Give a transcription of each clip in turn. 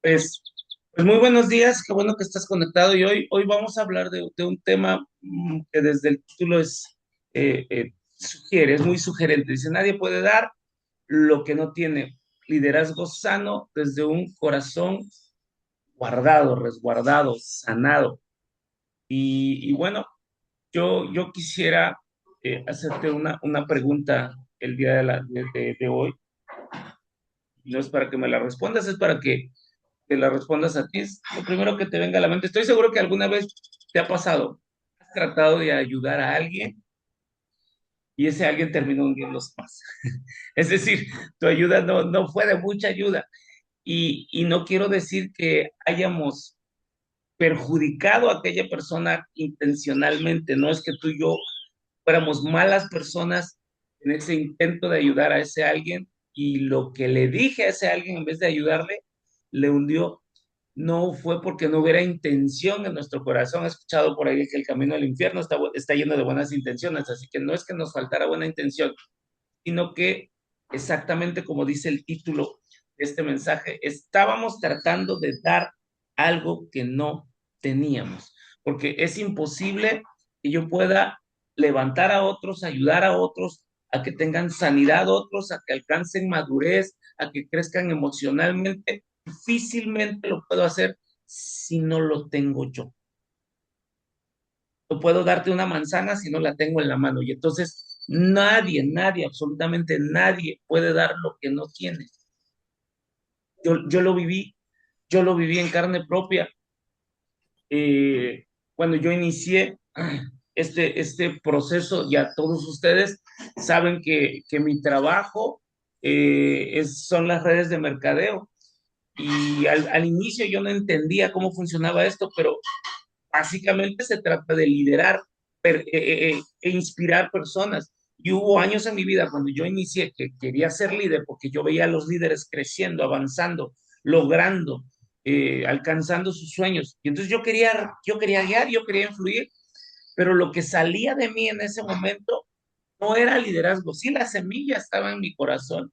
Pues, pues muy buenos días, qué bueno que estás conectado y hoy vamos a hablar de un tema que desde el título sugiere, es muy sugerente. Dice, nadie puede dar lo que no tiene. Liderazgo sano desde un corazón guardado, resguardado, sanado. Y bueno, yo quisiera hacerte una pregunta el día de hoy. No es para que me la respondas, es para que te la respondas a ti, es lo primero que te venga a la mente. Estoy seguro que alguna vez te ha pasado, has tratado de ayudar a alguien y ese alguien terminó hundiéndose más. Es decir, tu ayuda no fue de mucha ayuda y no quiero decir que hayamos perjudicado a aquella persona intencionalmente, no es que tú y yo fuéramos malas personas en ese intento de ayudar a ese alguien y lo que le dije a ese alguien en vez de ayudarle, le hundió. No fue porque no hubiera intención en nuestro corazón. He escuchado por ahí que el camino al infierno está lleno de buenas intenciones, así que no es que nos faltara buena intención, sino que exactamente como dice el título de este mensaje, estábamos tratando de dar algo que no teníamos, porque es imposible que yo pueda levantar a otros, ayudar a otros, a que tengan sanidad otros, a que alcancen madurez, a que crezcan emocionalmente. Difícilmente lo puedo hacer si no lo tengo yo. No puedo darte una manzana si no la tengo en la mano. Y entonces nadie, absolutamente nadie puede dar lo que no tiene. Yo yo lo viví en carne propia. Cuando yo inicié este proceso, ya todos ustedes saben que mi trabajo son las redes de mercadeo. Y al inicio yo no entendía cómo funcionaba esto, pero básicamente se trata de liderar e inspirar personas. Y hubo años en mi vida cuando yo inicié que quería ser líder porque yo veía a los líderes creciendo, avanzando, logrando, alcanzando sus sueños. Y entonces yo quería guiar, yo quería influir, pero lo que salía de mí en ese momento no era liderazgo. Sí, la semilla estaba en mi corazón,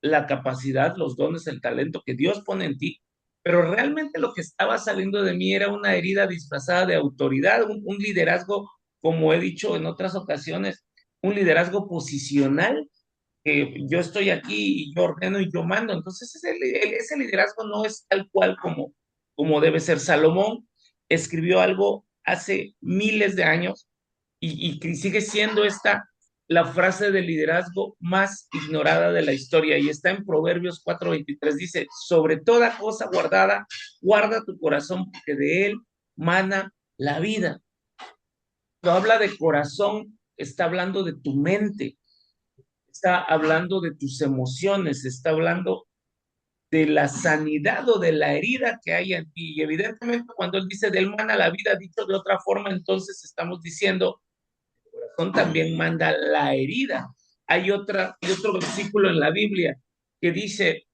la capacidad, los dones, el talento que Dios pone en ti, pero realmente lo que estaba saliendo de mí era una herida disfrazada de autoridad, un liderazgo, como he dicho en otras ocasiones, un liderazgo posicional, que yo estoy aquí y yo ordeno y yo mando. Entonces ese liderazgo no es tal cual como debe ser. Salomón escribió algo hace miles de años y sigue siendo esta la frase de liderazgo más ignorada de la historia y está en Proverbios 4:23. Dice, sobre toda cosa guardada, guarda tu corazón porque de él mana la vida. Cuando habla de corazón, está hablando de tu mente, está hablando de tus emociones, está hablando de la sanidad o de la herida que hay en ti. Y evidentemente cuando él dice del mana la vida, dicho de otra forma, entonces estamos diciendo también manda la herida. Hay otro versículo en la Biblia que dice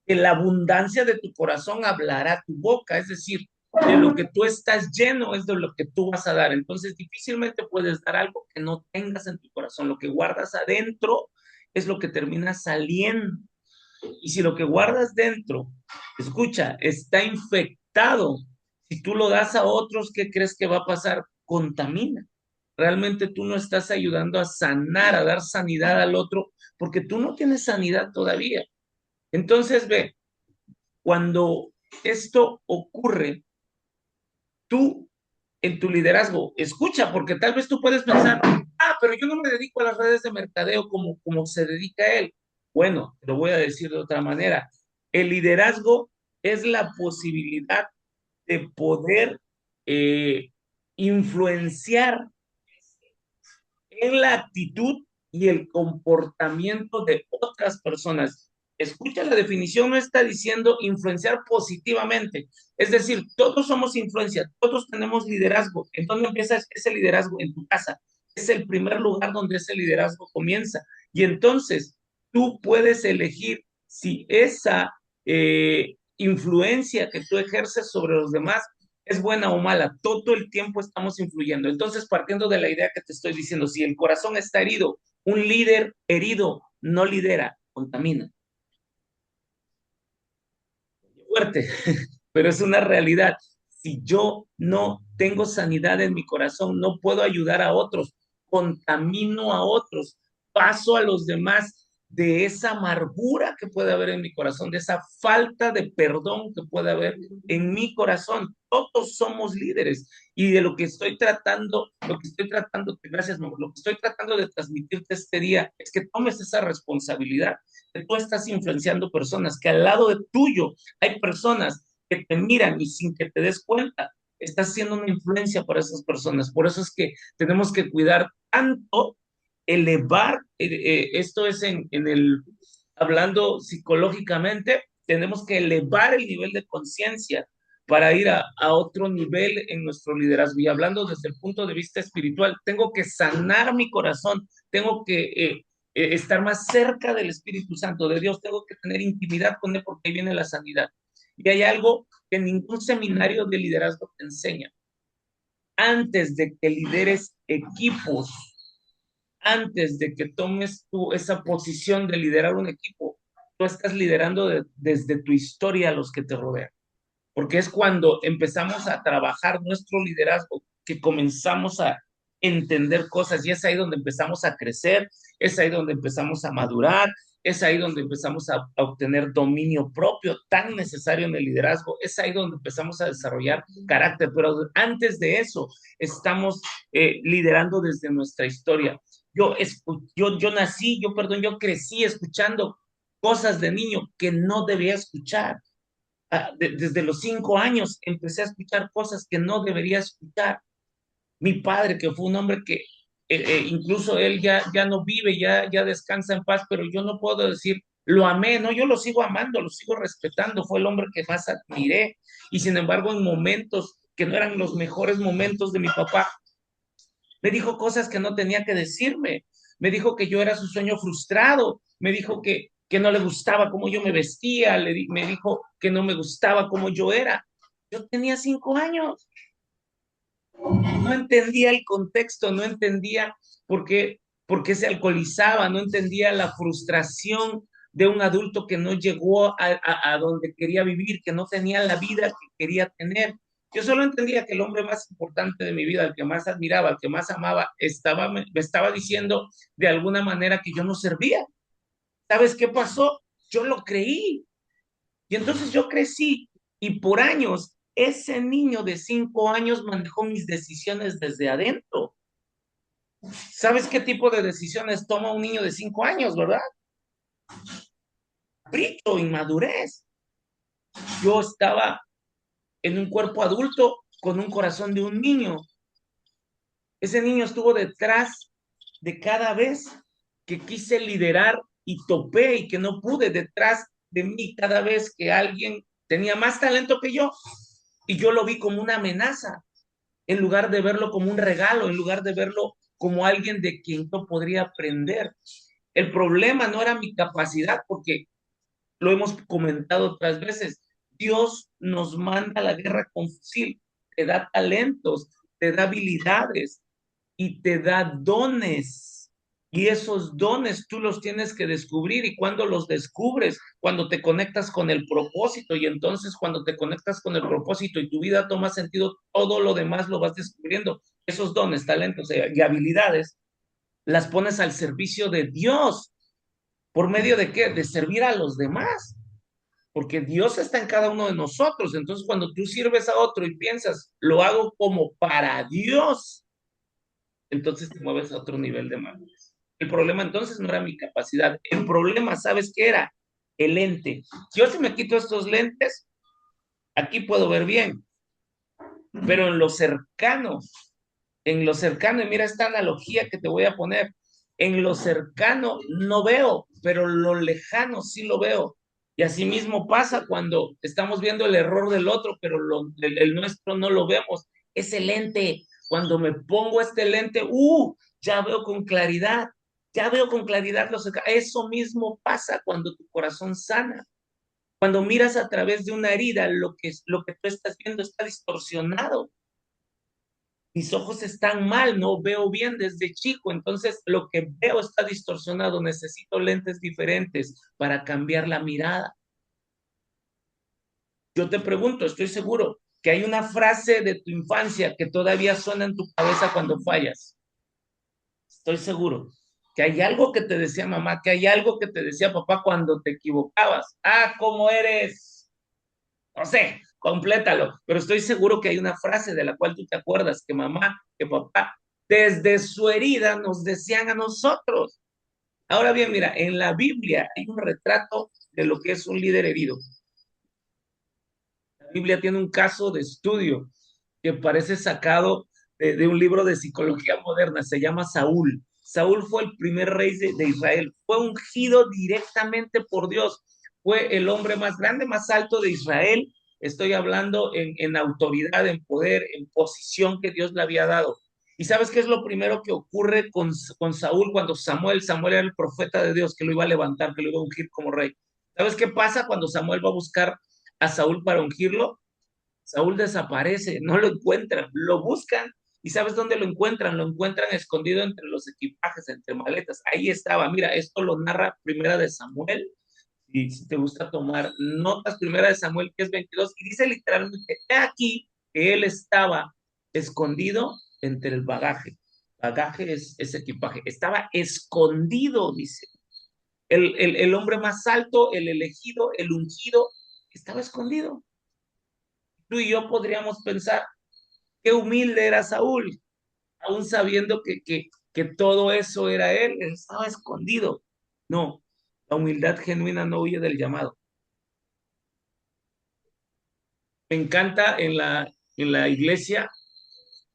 que la abundancia de tu corazón hablará tu boca, es decir, de lo que tú estás lleno es de lo que tú vas a dar. Entonces, difícilmente puedes dar algo que no tengas en tu corazón. Lo que guardas adentro es lo que termina saliendo. Y si lo que guardas dentro, escucha, está infectado, si tú lo das a otros, ¿qué crees que va a pasar? Contamina. Realmente tú no estás ayudando a sanar, a dar sanidad al otro, porque tú no tienes sanidad todavía. Entonces, ve, cuando esto ocurre, tú en tu liderazgo, escucha, porque tal vez tú puedes pensar, pero yo no me dedico a las redes de mercadeo como se dedica él. Bueno, te lo voy a decir de otra manera. El liderazgo es la posibilidad de poder eh, influenciar en la actitud y el comportamiento de otras personas. Escucha, la definición no está diciendo influenciar positivamente. Es decir, todos somos influencia, todos tenemos liderazgo. ¿En dónde empieza ese liderazgo? En tu casa. Es el primer lugar donde ese liderazgo comienza. Y entonces tú puedes elegir si esa influencia que tú ejerces sobre los demás es buena o mala, todo el tiempo estamos influyendo. Entonces, partiendo de la idea que te estoy diciendo, si el corazón está herido, un líder herido no lidera, contamina. fuerte, pero es una realidad. Si yo no tengo sanidad en mi corazón, no puedo ayudar a otros, contamino a otros, paso a los demás de esa amargura que puede haber en mi corazón, de esa falta de perdón que puede haber en mi corazón. Todos somos líderes y de gracias, lo que estoy tratando de transmitirte este día es que tomes esa responsabilidad, que tú estás influenciando personas, que al lado de tuyo hay personas que te miran y sin que te des cuenta, estás siendo una influencia para esas personas. Por eso es que tenemos que cuidar tanto, elevar, esto es hablando psicológicamente, tenemos que elevar el nivel de conciencia para ir a otro nivel en nuestro liderazgo. Y hablando desde el punto de vista espiritual, tengo que sanar mi corazón, tengo que estar más cerca del Espíritu Santo de Dios, tengo que tener intimidad con Él porque ahí viene la sanidad. Y hay algo que ningún seminario de liderazgo te enseña. Antes de que lideres equipos, antes de que tomes tú esa posición de liderar un equipo, tú estás liderando desde tu historia a los que te rodean. Porque es cuando empezamos a trabajar nuestro liderazgo que comenzamos a entender cosas y es ahí donde empezamos a crecer, es ahí donde empezamos a madurar, es ahí donde empezamos a obtener dominio propio tan necesario en el liderazgo, es ahí donde empezamos a desarrollar carácter, pero antes de eso estamos liderando desde nuestra historia. Yo nací, yo crecí escuchando cosas de niño que no debía escuchar. Desde los 5 años empecé a escuchar cosas que no debería escuchar. Mi padre, que fue un hombre que incluso él ya no vive, ya descansa en paz, pero yo no puedo decir, lo amé, no, yo lo sigo amando, lo sigo respetando, fue el hombre que más admiré. Y sin embargo, en momentos que no eran los mejores momentos de mi papá, me dijo cosas que no tenía que decirme, me dijo que yo era su sueño frustrado, me dijo que no le gustaba cómo yo me vestía, me dijo que no me gustaba cómo yo era. Yo tenía 5 años, no entendía el contexto, no entendía por qué se alcoholizaba, no entendía la frustración de un adulto que no llegó a donde quería vivir, que no tenía la vida que quería tener. Yo solo entendía que el hombre más importante de mi vida, el que más admiraba, el que más amaba, me estaba diciendo de alguna manera que yo no servía. ¿Sabes qué pasó? Yo lo creí. Y entonces yo crecí y por años ese niño de 5 años manejó mis decisiones desde adentro. ¿Sabes qué tipo de decisiones toma un niño de 5 años, verdad? Brillo, inmadurez. Yo estaba en un cuerpo adulto con un corazón de un niño. Ese niño estuvo detrás de cada vez que quise liderar y topé y que no pude, detrás de mí cada vez que alguien tenía más talento que yo y yo lo vi como una amenaza en lugar de verlo como un regalo, en lugar de verlo como alguien de quien yo podría aprender. El problema no era mi capacidad, porque lo hemos comentado otras veces. Dios nos manda a la guerra con fusil, te da talentos, te da habilidades y te da dones. Y esos dones tú los tienes que descubrir y cuando los descubres, cuando te conectas con el propósito y entonces cuando te conectas con el propósito y tu vida toma sentido, todo lo demás lo vas descubriendo. Esos dones, talentos y habilidades las pones al servicio de Dios. ¿Por medio de qué? De servir a los demás. Porque Dios está en cada uno de nosotros. Entonces, cuando tú sirves a otro y piensas, lo hago como para Dios, entonces te mueves a otro nivel de madurez. El problema entonces no era mi capacidad. El problema, ¿sabes qué era? El lente. Si yo se me quito estos lentes, aquí puedo ver bien, pero en lo cercano, y mira esta analogía que te voy a poner, en lo cercano no veo, pero lo lejano sí lo veo. Y así mismo pasa cuando estamos viendo el error del otro, pero el nuestro no lo vemos. Es el lente. Cuando me pongo este lente, ya veo con claridad, ya veo con claridad lo cercano. Eso mismo pasa cuando tu corazón sana. Cuando miras a través de una herida, lo que tú estás viendo está distorsionado. Mis ojos están mal, no veo bien desde chico, entonces lo que veo está distorsionado, necesito lentes diferentes para cambiar la mirada. Yo te pregunto, estoy seguro que hay una frase de tu infancia que todavía suena en tu cabeza cuando fallas. Estoy seguro que hay algo que te decía mamá, que hay algo que te decía papá cuando te equivocabas. Ah, ¿cómo eres? No sé, complétalo. Pero estoy seguro que hay una frase de la cual tú te acuerdas que mamá, que papá, desde su herida nos decían a nosotros. Ahora bien, mira, en la Biblia hay un retrato de lo que es un líder herido. La Biblia tiene un caso de estudio que parece sacado de un libro de psicología moderna, se llama Saúl. Saúl fue el primer rey de Israel, fue ungido directamente por Dios, fue el hombre más grande, más alto de Israel. Estoy hablando en autoridad, en poder, en posición que Dios le había dado. ¿Y sabes qué es lo primero que ocurre con Saúl cuando Samuel era el profeta de Dios que lo iba a levantar, que lo iba a ungir como rey? ¿Sabes qué pasa cuando Samuel va a buscar a Saúl para ungirlo? Saúl desaparece, no lo encuentran, lo buscan. ¿Y sabes dónde lo encuentran? Lo encuentran escondido entre los equipajes, entre maletas. Ahí estaba. Mira, esto lo narra Primera de Samuel. Y si te gusta tomar notas, Primera de Samuel, que es 22, y dice literalmente, he aquí que él estaba escondido entre el bagaje. Bagaje es equipaje. Estaba escondido, dice. El hombre más alto, el elegido, el ungido, estaba escondido. Tú y yo podríamos pensar, qué humilde era Saúl, aún sabiendo que todo eso era él, él estaba escondido. No, la humildad genuina no huye del llamado. Me encanta en la iglesia,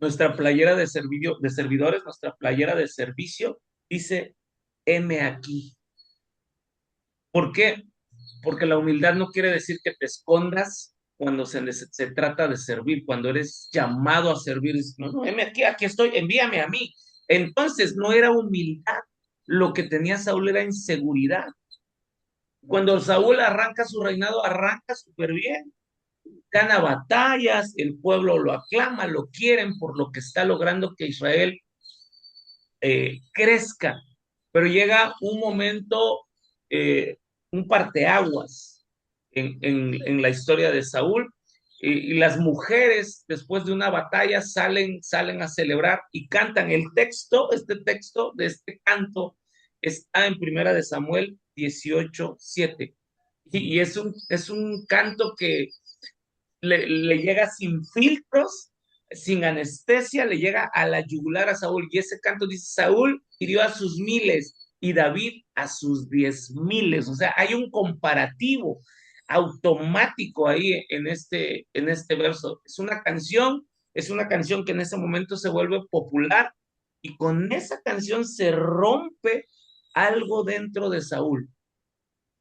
nuestra playera de servidores, nuestra playera de servicio, dice, heme aquí. ¿Por qué? Porque la humildad no quiere decir que te escondas cuando se trata de servir, cuando eres llamado a servir. No, no, heme aquí, aquí estoy, envíame a mí. Entonces no era humildad, lo que tenía Saúl era inseguridad. Cuando Saúl arranca su reinado, arranca súper bien, gana batallas, el pueblo lo aclama, lo quieren por lo que está logrando que Israel crezca, pero llega un momento, un parteaguas en la historia de Saúl, y las mujeres después de una batalla salen a celebrar y cantan el texto, este texto de este canto está en Primera de Samuel 18:7 y es un canto que le llega sin filtros, sin anestesia, le llega a la yugular a Saúl. Y ese canto dice, Saúl hirió a sus miles y David a sus 10,000. O sea, hay un comparativo automático ahí en este verso. Es una canción que en ese momento se vuelve popular y con esa canción se rompe algo dentro de Saúl.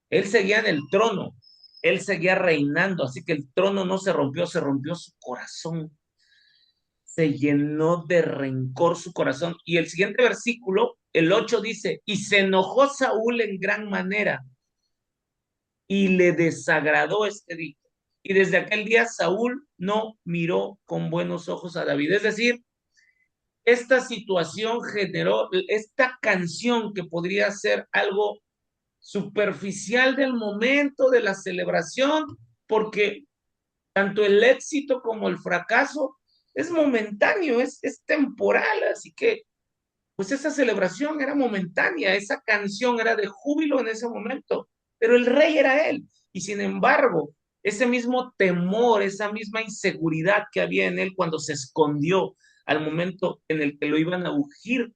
Él seguía en el trono, él seguía reinando, así que el trono no se rompió su corazón, se llenó de rencor su corazón. Y el siguiente versículo, el 8 dice, y se enojó Saúl en gran manera y le desagradó este día. Y desde aquel día Saúl no miró con buenos ojos a David. Es decir, esta situación generó esta canción que podría ser algo superficial del momento de la celebración, porque tanto el éxito como el fracaso es momentáneo, es temporal, así que pues esa celebración era momentánea, esa canción era de júbilo en ese momento, pero el rey era él, y sin embargo, ese mismo temor, esa misma inseguridad que había en él cuando se escondió al momento en el que lo iban a ungir,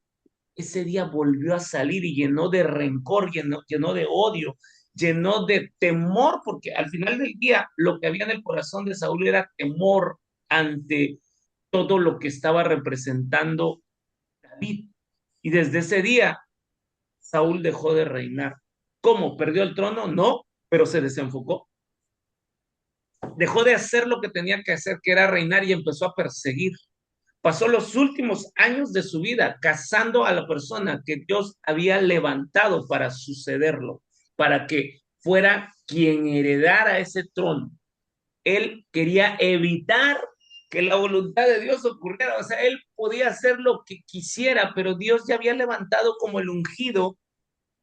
ese día volvió a salir y llenó de rencor, llenó de odio, llenó de temor, porque al final del día lo que había en el corazón de Saúl era temor ante todo lo que estaba representando David. Y desde ese día Saúl dejó de reinar. ¿Cómo? ¿Perdió el trono? No, pero se desenfocó. Dejó de hacer lo que tenía que hacer, que era reinar, y empezó a perseguir. Pasó los últimos años de su vida cazando a la persona que Dios había levantado para sucederlo, para que fuera quien heredara ese trono. Él quería evitar que la voluntad de Dios ocurriera, o sea, él podía hacer lo que quisiera, pero Dios ya había levantado como el ungido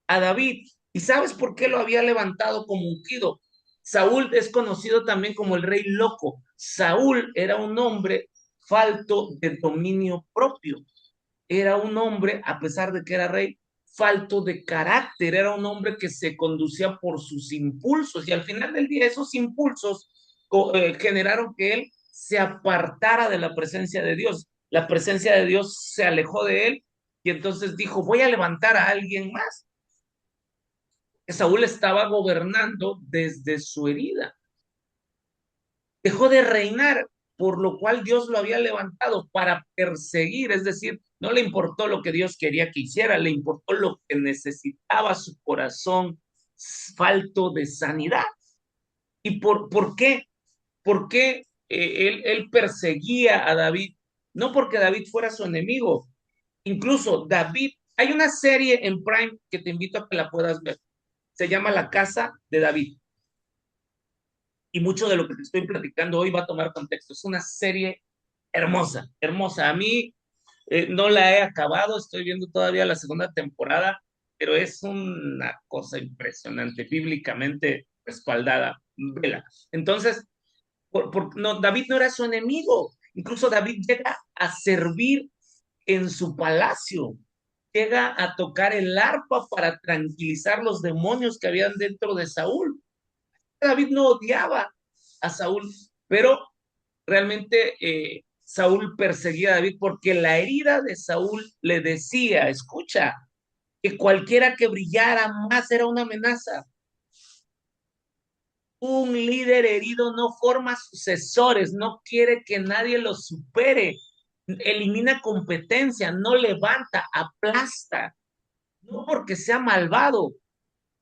a David. ¿Y sabes por qué lo había levantado como ungido? Saúl es conocido también como el rey loco. Saúl era un hombre falto de dominio propio. Era un hombre, a pesar de que era rey, falto de carácter. Era un hombre que se conducía por sus impulsos y al final del día esos impulsos generaron que él se apartara de la presencia de Dios. La presencia de Dios se alejó de él y entonces dijo, voy a levantar a alguien más. Saúl estaba gobernando desde su herida. Dejó de reinar, por lo cual Dios lo había levantado para perseguir, es decir, no le importó lo que Dios quería que hiciera, le importó lo que necesitaba su corazón falto de sanidad. ¿Y por qué? ¿Por qué él perseguía a David? No porque David fuera su enemigo, incluso David, hay una serie en Prime que te invito a que la puedas ver, se llama La Casa de David y mucho de lo que te estoy platicando hoy va a tomar contexto. Es una serie hermosa, hermosa. A mí no la he acabado, estoy viendo todavía la segunda temporada, pero es una cosa impresionante, bíblicamente respaldada. Vela. Entonces, no, David no era su enemigo, incluso David llega a servir en su palacio, llega a tocar el arpa para tranquilizar los demonios que habían dentro de Saúl. David no odiaba a Saúl, pero realmente Saúl perseguía a David porque la herida de Saúl le decía, escucha, que cualquiera que brillara más era una amenaza. Un líder herido no forma sucesores, no quiere que nadie lo supere, elimina competencia, no levanta, aplasta, no porque sea malvado.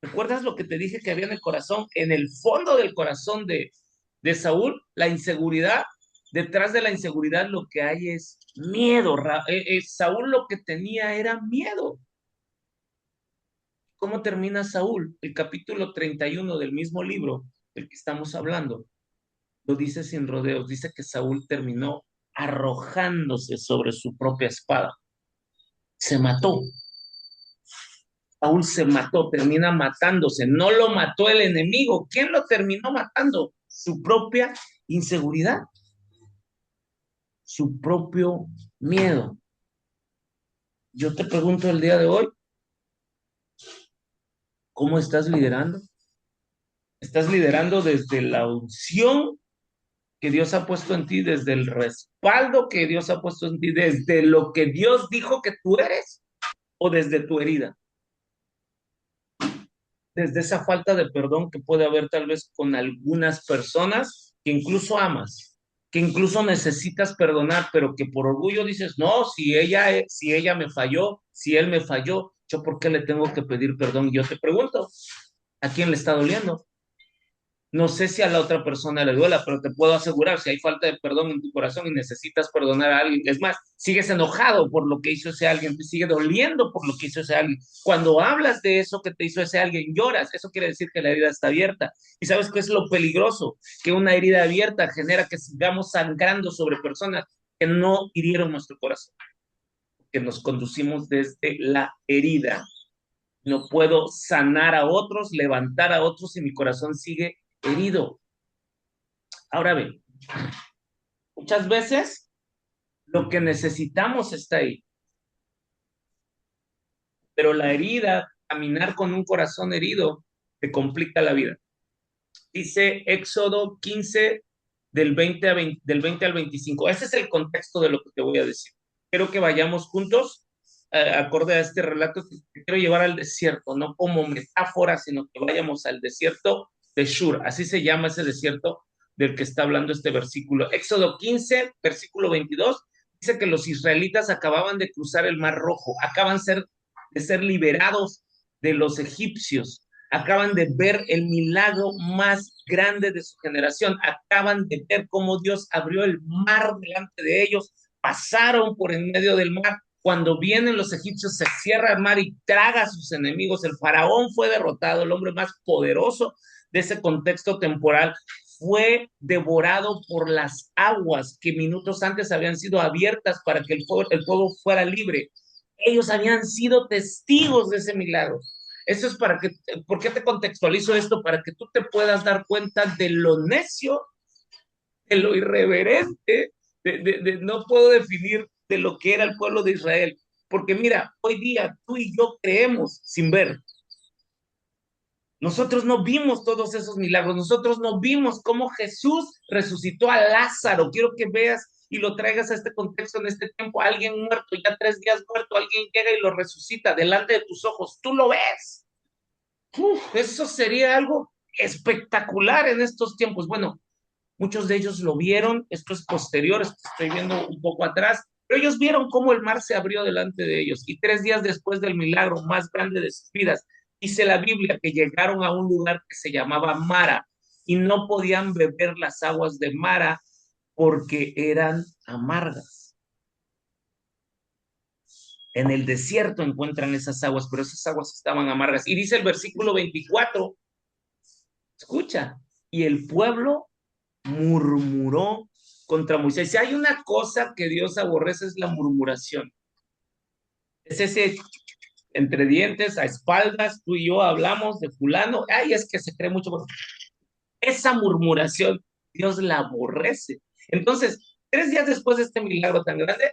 ¿Recuerdas lo que te dije que había en el corazón? En el fondo del corazón de Saúl, la inseguridad. Detrás de la inseguridad lo que hay es miedo. Saúl lo que tenía era miedo. ¿Cómo termina Saúl? El capítulo 31 del mismo libro del que estamos hablando. Lo dice sin rodeos. Dice que Saúl terminó arrojándose sobre su propia espada. Se mató. Saúl se mató, termina matándose. No lo mató el enemigo. ¿Quién lo terminó matando? Su propia inseguridad, su propio miedo. Yo te pregunto el día de hoy, ¿cómo estás liderando? ¿Estás liderando desde la unción que Dios ha puesto en ti, desde el respaldo que Dios ha puesto en ti, desde lo que Dios dijo que tú eres o desde tu herida? Desde esa falta de perdón que puede haber tal vez con algunas personas que incluso amas, que incluso necesitas perdonar, pero que por orgullo dices, no, si ella me falló, si él me falló, yo por qué le tengo que pedir perdón. Yo te pregunto, ¿a quién le está doliendo? No sé si a la otra persona le duela, pero te puedo asegurar, si hay falta de perdón en tu corazón y necesitas perdonar a alguien, es más, sigues enojado por lo que hizo ese alguien, te sigue doliendo por lo que hizo ese alguien. Cuando hablas de eso que te hizo ese alguien, lloras, eso quiere decir que la herida está abierta. ¿Y sabes qué es lo peligroso? Que una herida abierta genera que sigamos sangrando sobre personas que no hirieron nuestro corazón, que nos conducimos desde la herida. No puedo sanar a otros, levantar a otros si mi corazón sigue herido. Ahora bien, muchas veces lo que necesitamos está ahí, pero la herida, caminar con un corazón herido, te complica la vida. Dice Éxodo 15 del 20 al 25. Ese es el contexto de lo que te voy a decir. Quiero que vayamos juntos, acorde a este relato, que te quiero llevar al desierto, no como metáfora, sino que vayamos al desierto de Shur. Así se llama ese desierto del que está hablando este versículo. Éxodo 15, versículo 22, dice que los israelitas acababan de cruzar el Mar Rojo, de ser liberados de los egipcios, acaban de ver el milagro más grande de su generación, acaban de ver cómo Dios abrió el mar delante de ellos, pasaron por en medio del mar. Cuando vienen los egipcios, se cierra el mar y traga a sus enemigos. El faraón fue derrotado, el hombre más poderoso de ese contexto temporal fue devorado por las aguas que minutos antes habían sido abiertas para que el pueblo fuera libre. Ellos habían sido testigos de ese milagro. Eso es para que, ¿por qué te contextualizo esto? Para que tú te puedas dar cuenta de lo necio, de lo irreverente, no puedo definir de lo que era el pueblo de Israel. Porque mira, hoy día tú y yo creemos sin ver. Nosotros no vimos todos esos milagros, nosotros no vimos cómo Jesús resucitó a Lázaro. Quiero que veas y lo traigas a este contexto en este tiempo. Alguien muerto, ya 3 días muerto, alguien llega y lo resucita delante de tus ojos. Tú lo ves. Eso sería algo espectacular en estos tiempos. Bueno, muchos de ellos lo vieron, esto es posterior, estoy viendo un poco atrás, pero ellos vieron cómo el mar se abrió delante de ellos y 3 días después del milagro más grande de sus vidas, dice la Biblia que llegaron a un lugar que se llamaba Mara y no podían beber las aguas de Mara porque eran amargas. En el desierto encuentran esas aguas, pero esas aguas estaban amargas. Y dice el versículo 24, escucha, y el pueblo murmuró contra Moisés. Si hay una cosa que Dios aborrece es la murmuración. Es ese entre dientes, a espaldas, tú y yo hablamos de fulano, ay, es que se cree mucho. Esa murmuración, Dios la aborrece. Entonces, 3 días después de este milagro tan grande,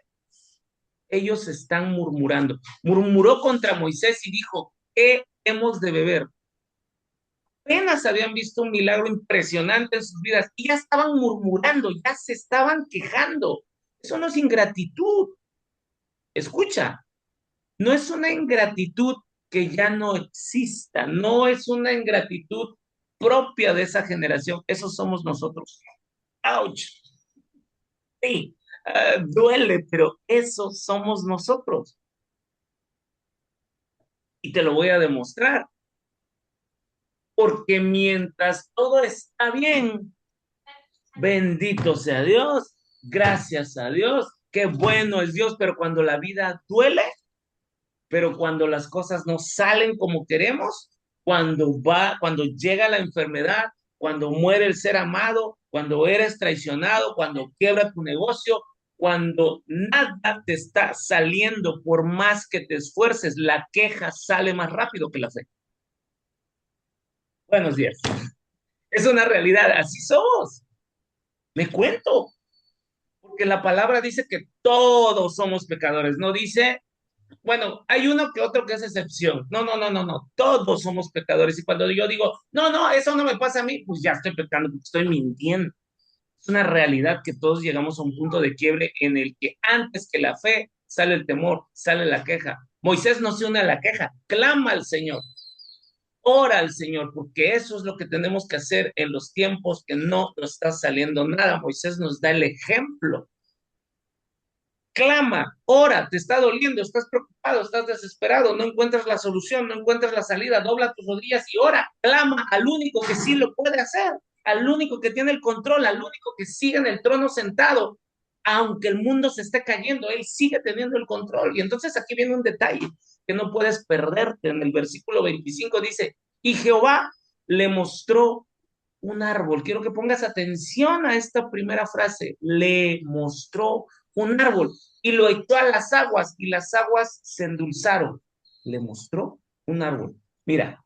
ellos están murmurando. Murmuró contra Moisés y dijo, ¿qué hemos de beber? Apenas habían visto un milagro impresionante en sus vidas y ya estaban murmurando, ya se estaban quejando. Eso no es ingratitud. Escucha, no es una ingratitud que ya no exista, no es una ingratitud propia de esa generación. Eso somos nosotros. ¡Auch! Sí, duele, pero eso somos nosotros. Y te lo voy a demostrar. Porque mientras todo está bien, bendito sea Dios, gracias a Dios, qué bueno es Dios, pero cuando la vida duele, pero cuando las cosas no salen como queremos, cuando llega la enfermedad, cuando muere el ser amado, cuando eres traicionado, cuando quiebra tu negocio, cuando nada te está saliendo por más que te esfuerces, la queja sale más rápido que la fe. Buenos días. Es una realidad, así somos. Me cuento, porque la palabra dice que todos somos pecadores, no dice, bueno, hay uno que otro que es excepción. No, no, no, no, no, todos somos pecadores. Y cuando yo digo, no, no, eso no me pasa a mí, pues ya estoy pecando, porque estoy mintiendo. Es una realidad que todos llegamos a un punto de quiebre en el que antes que la fe sale el temor, sale la queja. Moisés no se une a la queja, clama al Señor. Ora al Señor, porque eso es lo que tenemos que hacer en los tiempos que no nos está saliendo nada. Moisés nos da el ejemplo. Clama, ora, te está doliendo, estás preocupado, estás desesperado, no encuentras la solución, no encuentras la salida, dobla tus rodillas y ora. Clama al único que sí lo puede hacer, al único que tiene el control, al único que sigue en el trono sentado. Aunque el mundo se esté cayendo, él sigue teniendo el control. Y entonces aquí viene un detalle que no puedes perderte. En el versículo 25 dice, y Jehová le mostró un árbol. Quiero que pongas atención a esta primera frase. Le mostró un árbol y lo echó a las aguas y las aguas se endulzaron. Le mostró un árbol. Mira,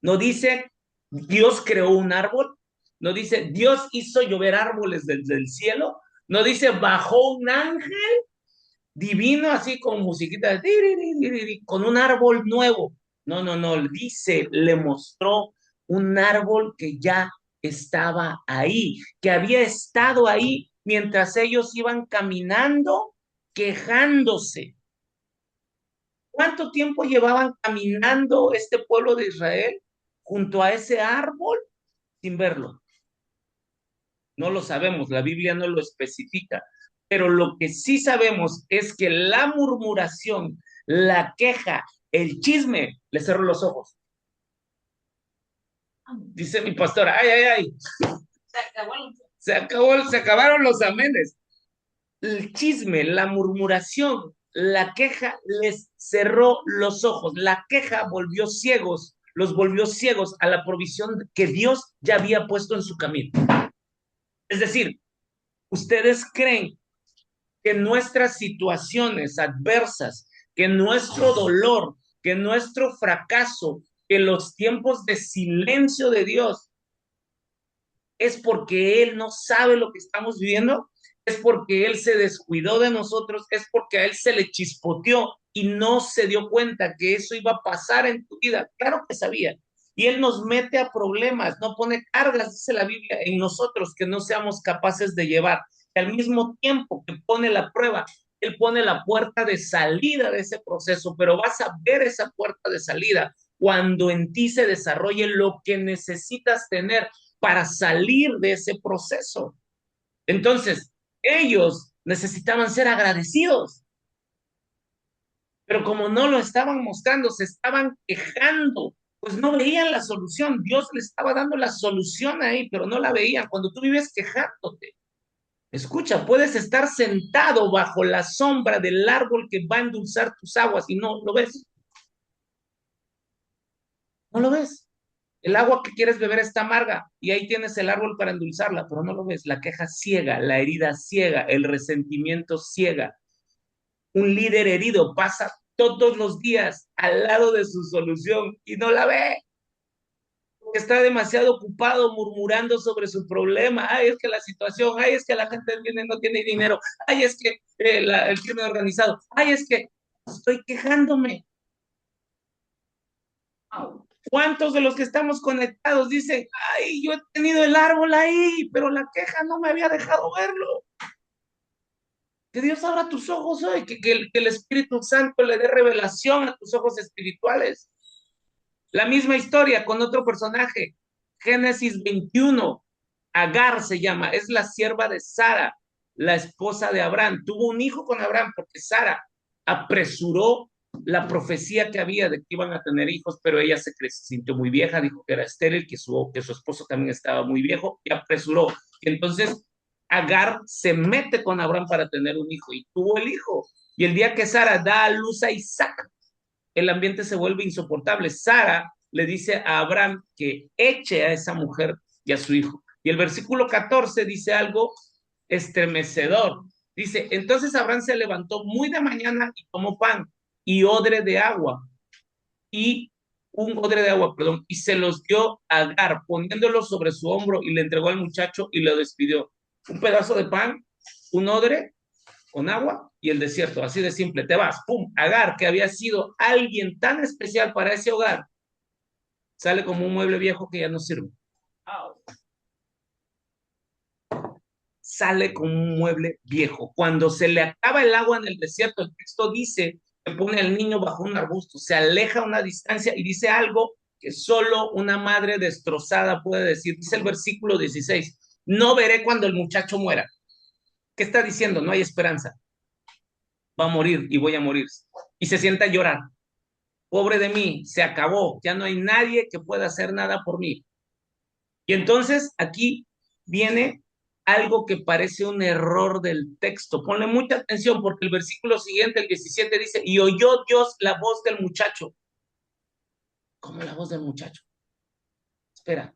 no dice Dios creó un árbol, no dice Dios hizo llover árboles desde el cielo, no dice bajó un ángel divino así con musiquita, con un árbol nuevo. No, no, no, dice, le mostró un árbol que ya estaba ahí, que había estado ahí mientras ellos iban caminando, quejándose. ¿Cuánto tiempo llevaban caminando este pueblo de Israel junto a ese árbol sin verlo? No lo sabemos, la Biblia no lo especifica, pero lo que sí sabemos es que la murmuración, la queja, el chisme, le cerró los ojos. Dice mi pastora, ay, ay, ay. Se acabaron los amenes. El chisme, la murmuración, la queja les cerró los ojos. La queja volvió ciegos, los volvió ciegos a la provisión que Dios ya había puesto en su camino. Es decir, ustedes creen que nuestras situaciones adversas, que nuestro dolor, que nuestro fracaso, que los tiempos de silencio de Dios, es porque Él no sabe lo que estamos viviendo, es porque Él se descuidó de nosotros, es porque a Él se le chispoteó y no se dio cuenta que eso iba a pasar en tu vida. Claro que sabía. Y Él nos mete a problemas, no pone cargas, dice la Biblia, en nosotros que no seamos capaces de llevar. Y al mismo tiempo que pone la prueba, Él pone la puerta de salida de ese proceso, pero vas a ver esa puerta de salida cuando en ti se desarrolle lo que necesitas tener para salir de ese proceso. Entonces, ellos necesitaban ser agradecidos, pero como no lo estaban mostrando, se estaban quejando, pues no veían la solución. Dios le estaba dando la solución ahí, pero no la veían. Cuando tú vives quejándote, escucha, puedes estar sentado bajo la sombra del árbol que va a endulzar tus aguas y no lo ves. No lo ves. El agua que quieres beber está amarga y ahí tienes el árbol para endulzarla, pero no lo ves. La queja ciega, la herida ciega, el resentimiento ciega. Un líder herido pasa todos los días al lado de su solución y no la ve. Está demasiado ocupado murmurando sobre su problema. Ay, es que la situación, ay, es que la gente viene, no tiene dinero, ay, es que el crimen organizado, ay, es que estoy quejándome. ¿Cuántos de los que estamos conectados dicen, ay, yo he tenido el árbol ahí, pero la queja no me había dejado verlo? Que Dios abra tus ojos hoy, que el Espíritu Santo le dé revelación a tus ojos espirituales. La misma historia con otro personaje, Génesis 21, Agar se llama, es la sierva de Sara, la esposa de Abraham. Tuvo un hijo con Abraham porque Sara apresuró la profecía que había de que iban a tener hijos, pero ella se sintió muy vieja, dijo que era estéril, que su esposo también estaba muy viejo y apresuró. Entonces Agar se mete con Abraham para tener un hijo y tuvo el hijo. Y el día que Sara da a luz a Isaac, el ambiente se vuelve insoportable. Sara le dice a Abraham que eche a esa mujer y a su hijo. Y el versículo 14 dice algo estremecedor. Dice, entonces Abraham se levantó muy de mañana y tomó pan y odre de agua y un odre de agua, perdón, y se los dio a Agar, poniéndolo sobre su hombro y le entregó al muchacho y lo despidió. Un pedazo de pan, un odre con agua y el desierto, así de simple, te vas, pum, Agar, que había sido alguien tan especial para ese hogar, sale como un mueble viejo que ya no sirve. Sale como un mueble viejo. Cuando se le acaba el agua en el desierto, el texto dice que pone al niño bajo un arbusto, se aleja a una distancia y dice algo que solo una madre destrozada puede decir. Dice el versículo 16, no veré cuando el muchacho muera. ¿Qué está diciendo? No hay esperanza. Va a morir y voy a morir. Y se sienta a llorar. Pobre de mí, se acabó, ya no hay nadie que pueda hacer nada por mí. Y entonces aquí viene algo que parece un error del texto. Ponle mucha atención porque el versículo siguiente, el 17, dice, y oyó Dios la voz del muchacho. ¿Cómo la voz del muchacho? Espera,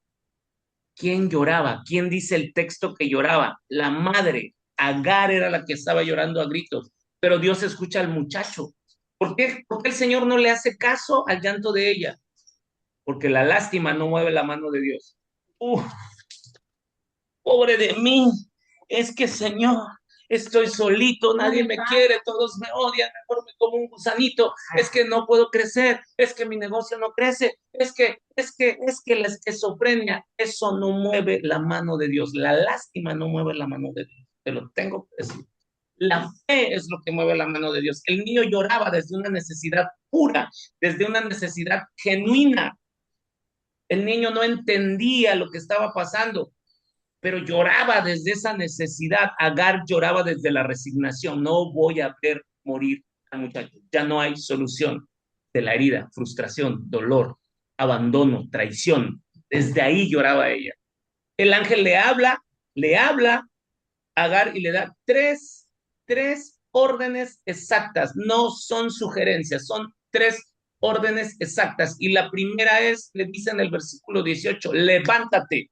¿quién lloraba? ¿Quién dice el texto que lloraba? La madre. Agar era la que estaba llorando a gritos, pero Dios escucha al muchacho. ¿Por qué? Porque el Señor no le hace caso al llanto de ella, porque la lástima no mueve la mano de Dios. Uf, pobre de mí, es que Señor, estoy solito, nadie me quiere, todos me odian, mejor me como un gusanito, es que no puedo crecer, es que mi negocio no crece, es que la esquizofrenia, eso no mueve la mano de Dios, la lástima no mueve la mano de Dios, te lo tengo que decir. La fe es lo que mueve la mano de Dios. El niño lloraba desde una necesidad pura, desde una necesidad genuina. El niño no entendía lo que estaba pasando, pero lloraba desde esa necesidad. Agar lloraba desde la resignación. No voy a ver morir al muchacho. Ya no hay solución de la herida, frustración, dolor, abandono, traición. Desde ahí lloraba ella. El ángel le habla a Agar y le da tres órdenes exactas. No son sugerencias, son tres órdenes exactas. Y la primera es, le dice en el versículo 18, levántate,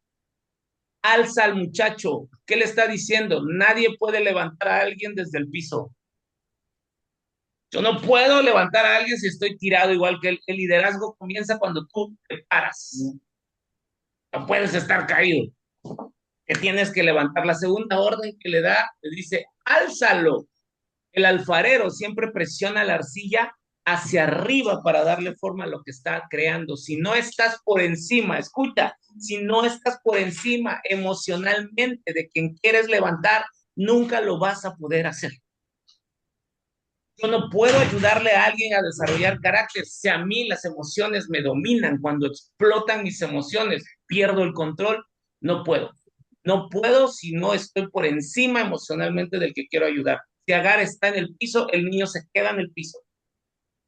alza al muchacho. ¿Qué le está diciendo? Nadie puede levantar a alguien desde el piso. Yo no puedo levantar a alguien si estoy tirado, igual que el liderazgo comienza cuando tú te paras. No puedes estar caído, que tienes que levantar. La segunda orden que le da, le dice, álzalo. El alfarero siempre presiona la arcilla hacia arriba para darle forma a lo que está creando. Si no estás por encima, escucha, si no estás por encima emocionalmente de quien quieres levantar, nunca lo vas a poder hacer. Yo no puedo ayudarle a alguien a desarrollar carácter si a mí las emociones me dominan. Cuando explotan mis emociones, pierdo el control. No puedo. No puedo si no estoy por encima emocionalmente del que quiero ayudar. Si Agar está en el piso, el niño se queda en el piso.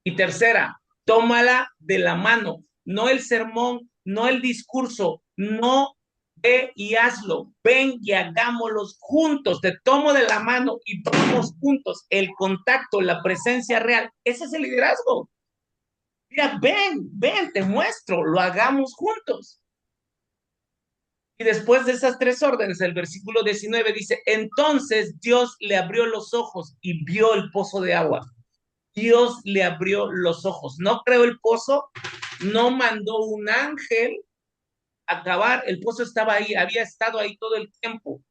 Y tercera, tómala de la mano, no el sermón, no el discurso, no ve y hazlo, ven y hagámoslos juntos, te tomo de la mano y vamos juntos, el contacto, la presencia real, ese es el liderazgo. Mira, ven, te muestro, lo hagamos juntos. Y después de esas tres órdenes, el versículo 19 dice, entonces Dios le abrió los ojos y vio el pozo de agua. Dios le abrió los ojos. No creó el pozo, no mandó un ángel a cavar. El pozo estaba ahí, había estado ahí todo el tiempo,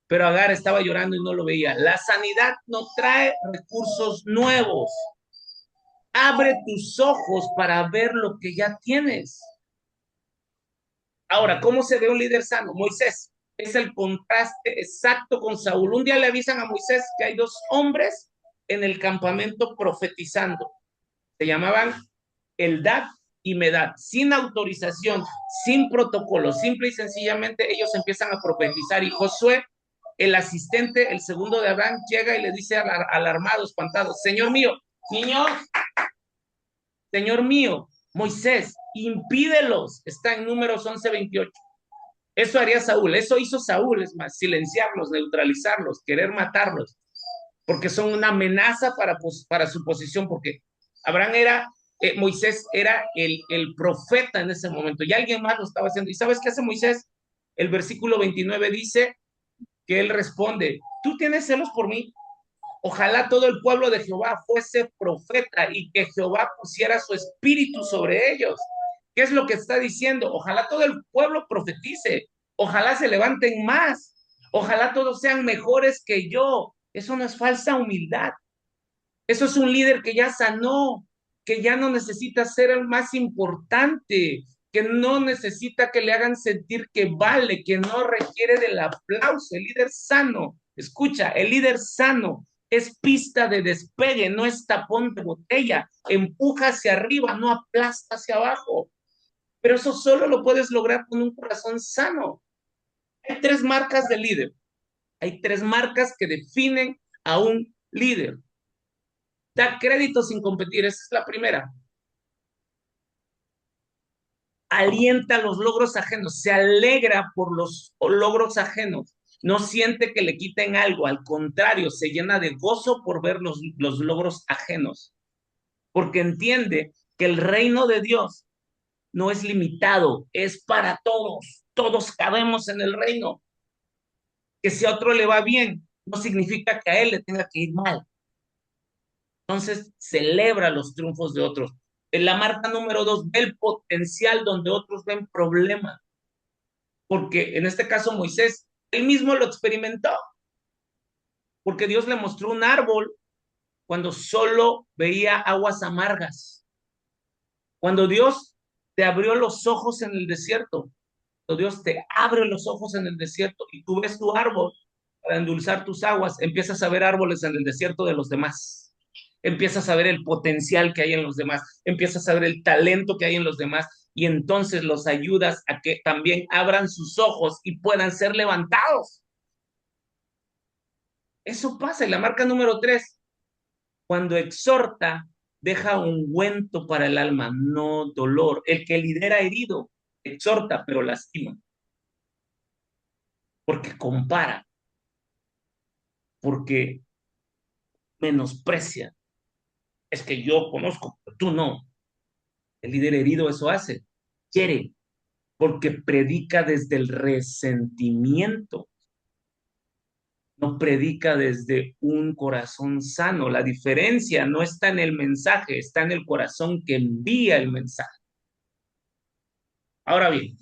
pero Agar estaba llorando y no lo veía. La sanidad no trae recursos nuevos. Abre tus ojos para ver lo que ya tienes. Ahora, ¿cómo se ve un líder sano? Moisés es el contraste exacto con Saúl. Un día le avisan a Moisés que hay dos hombres en el campamento profetizando. Se llamaban Eldad y Medad, sin autorización, sin protocolo, simple y sencillamente ellos empiezan a profetizar y Josué, el asistente, el segundo de Abraham, llega y le dice alarmado, espantado, Señor mío, niños, Señor mío, Moisés, impídelos, está en Números 11:28. Eso haría Saúl, eso hizo Saúl, es más, silenciarlos, neutralizarlos, querer matarlos, porque son una amenaza para su posición, porque Abraham era, Moisés era el profeta en ese momento, y alguien más lo estaba haciendo. ¿Y sabes qué hace Moisés? El versículo 29 dice que él responde, ¿tú tienes celos por mí? Ojalá todo el pueblo de Jehová fuese profeta y que Jehová pusiera su espíritu sobre ellos. ¿Qué es lo que está diciendo? Ojalá todo el pueblo profetice, ojalá se levanten más, ojalá todos sean mejores que yo. Eso no es falsa humildad. Eso es un líder que ya sanó, que ya no necesita ser el más importante, que no necesita que le hagan sentir que vale, que no requiere del aplauso. El líder sano, escucha, el líder sano es pista de despegue, no es tapón de botella, empuja hacia arriba, no aplasta hacia abajo. Pero eso solo lo puedes lograr con un corazón sano. Hay tres marcas de líder, hay tres marcas que definen a un líder. Da crédito sin competir, esa es la primera. Alienta los logros ajenos, se alegra por los logros ajenos, no siente que le quiten algo, al contrario, se llena de gozo por ver los logros ajenos, porque entiende que el reino de Dios no es limitado, es para todos, todos cabemos en el reino, que si a otro le va bien, no significa que a él le tenga que ir mal. Entonces, celebra los triunfos de otros. En la marca número 2, ve el potencial donde otros ven problema. Porque en este caso Moisés, él mismo lo experimentó. Porque Dios le mostró un árbol cuando solo veía aguas amargas. Cuando Dios te abrió los ojos en el desierto. Cuando Dios te abre los ojos en el desierto y tú ves tu árbol para endulzar tus aguas, empiezas a ver árboles en el desierto de los demás. Empiezas a ver el potencial que hay en los demás, empiezas a ver el talento que hay en los demás y entonces los ayudas a que también abran sus ojos y puedan ser levantados. Eso pasa. Y la marca número 3, cuando exhorta, deja ungüento para el alma, no dolor. El que lidera herido, exhorta, pero lastima, porque compara, porque menosprecia. Es que yo conozco, pero tú no. El líder herido eso hace. Quiere, porque predica desde el resentimiento. no predica desde un corazón sano. La diferencia no está en el mensaje, está en el corazón que envía el mensaje. Ahora bien,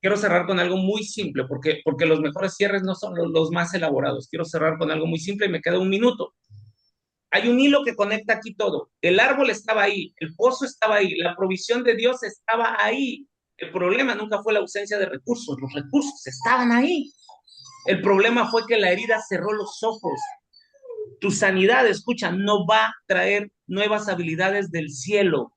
quiero cerrar con algo muy simple, porque los mejores cierres no son los más elaborados. Quiero cerrar con algo muy simple y me queda un minuto. Hay un hilo que conecta aquí todo. El árbol estaba ahí, el pozo estaba ahí, la provisión de Dios estaba ahí. El problema nunca fue la ausencia de recursos, los recursos estaban ahí. El problema fue que la herida cerró los ojos. Tu sanidad, escucha, no va a traer nuevas habilidades del cielo,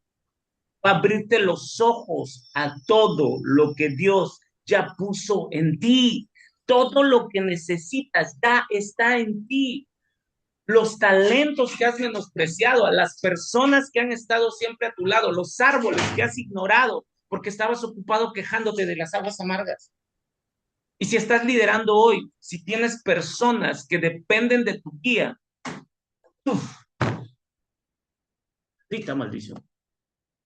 va a abrirte los ojos a todo lo que Dios ya puso en ti. Todo lo que necesitas ya está en ti. Los talentos que has menospreciado, a las personas que han estado siempre a tu lado, los árboles que has ignorado porque estabas ocupado quejándote de las aguas amargas. Y si estás liderando hoy, si tienes personas que dependen de tu guía, uf, grita maldición.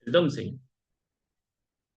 El don, Señor.